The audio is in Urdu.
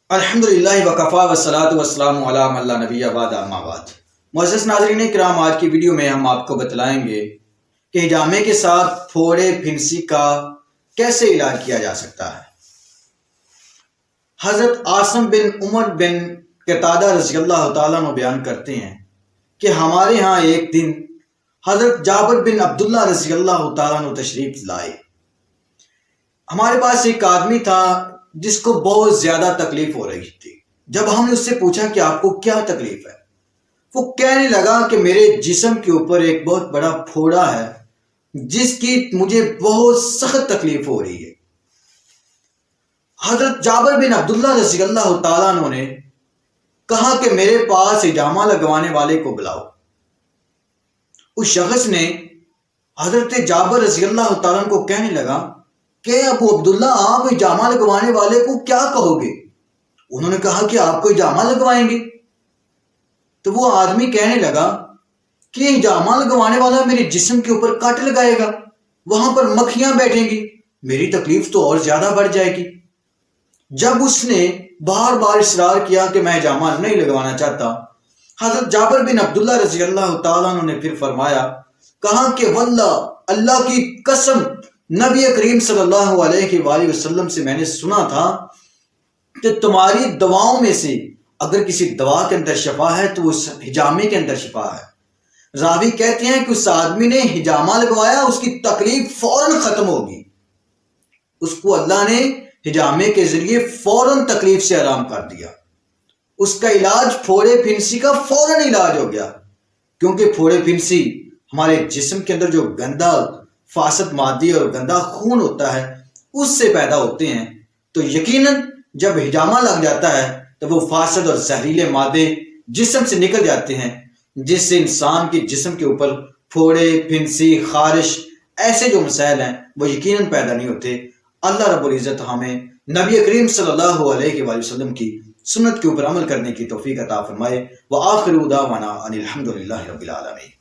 الحمدللہ وکفا والصلاۃ والسلام علی من لا نبی بعد اما بعد۔ معزز ناظرین کرام، آج کی ویڈیو میں ہم آپ کو بتلائیں گے کہ ہجامے کے ساتھ پھوڑے پھنسی کا کیسے علاج کیا جا سکتا ہے۔ حضرت عاصم بن عمر بن قتادہ رضی اللہ تعالیٰ عنہ بیان کرتے ہیں کہ ہمارے ہاں ایک دن حضرت جابر بن عبداللہ رضی اللہ تعالیٰ عنہ تشریف لائے۔ ہمارے پاس ایک آدمی تھا جس کو بہت زیادہ تکلیف ہو رہی تھی۔ جب ہم نے اس سے پوچھا کہ آپ کو کیا تکلیف ہے، وہ کہنے لگا کہ میرے جسم کے اوپر ایک بہت بڑا پھوڑا ہے جس کی مجھے بہت سخت تکلیف ہو رہی ہے۔ حضرت جابر بن عبداللہ رضی اللہ تعالیٰ عنہ نے کہا کہ میرے پاس ہجامہ لگوانے والے کو بلاؤ۔ اس شخص نے حضرت جابر رضی اللہ تعالیٰ عنہ کو کہنے لگا کہ ابو عبداللہ، آپ ہجامہ لگوانے والے کو کیا کہو گے؟ انہوں نے کہا کہ آپ کو ہجامہ لگوائیں گے۔ تو وہ آدمی کہنے لگا کہ ہجامہ لگوانے والا میرے جسم کے اوپر کٹ لگائے گا، وہاں پر مکھیاں بیٹھیں گی، میری تکلیف تو اور زیادہ بڑھ جائے گی۔ جب اس نے بار بار اصرار کیا کہ میں ہجامہ نہیں لگوانا چاہتا، حضرت جابر بن عبداللہ رضی اللہ تعالیٰ عنہ نے پھر فرمایا، کہا کہ واللہ، اللہ کی قسم، نبی کریم صلی اللہ علیہ وآلہ وسلم سے میں نے سنا تھا کہ تمہاری دواؤں میں سے اگر کسی دوا کے اندر شفا ہے تو اس ہجامے کے اندر شفا ہے۔ راوی کہتے ہیں کہ اس آدمی نے ہجامہ لگوایا، اس کی تکلیف فوراً ختم ہوگی، اس کو اللہ نے ہجامے کے ذریعے فوراً تکلیف سے آرام کر دیا۔ اس کا علاج پھوڑے پھنسی کا فوراً علاج ہو گیا، کیونکہ پھوڑے پھنسی ہمارے جسم کے اندر جو گندا فاسد مادی اور گندا خون ہوتا ہے اس سے پیدا ہوتے ہیں، تو یقیناً جب ہجامہ لگ جاتا ہے تو وہ فاسد اور زہریلے مادے جسم سے نکل جاتے ہیں، جس سے انسان کے جسم کے اوپر پھوڑے پھنسی خارش ایسے جو مسائل ہیں وہ یقیناً پیدا نہیں ہوتے۔ اللہ رب العزت ہمیں نبی کریم صلی اللہ علیہ وآلہ وسلم کی سنت کے اوپر عمل کرنے کی توفیق عطا فرمائے۔ وآخر دعوانا ان الحمد للہ رب العالمین۔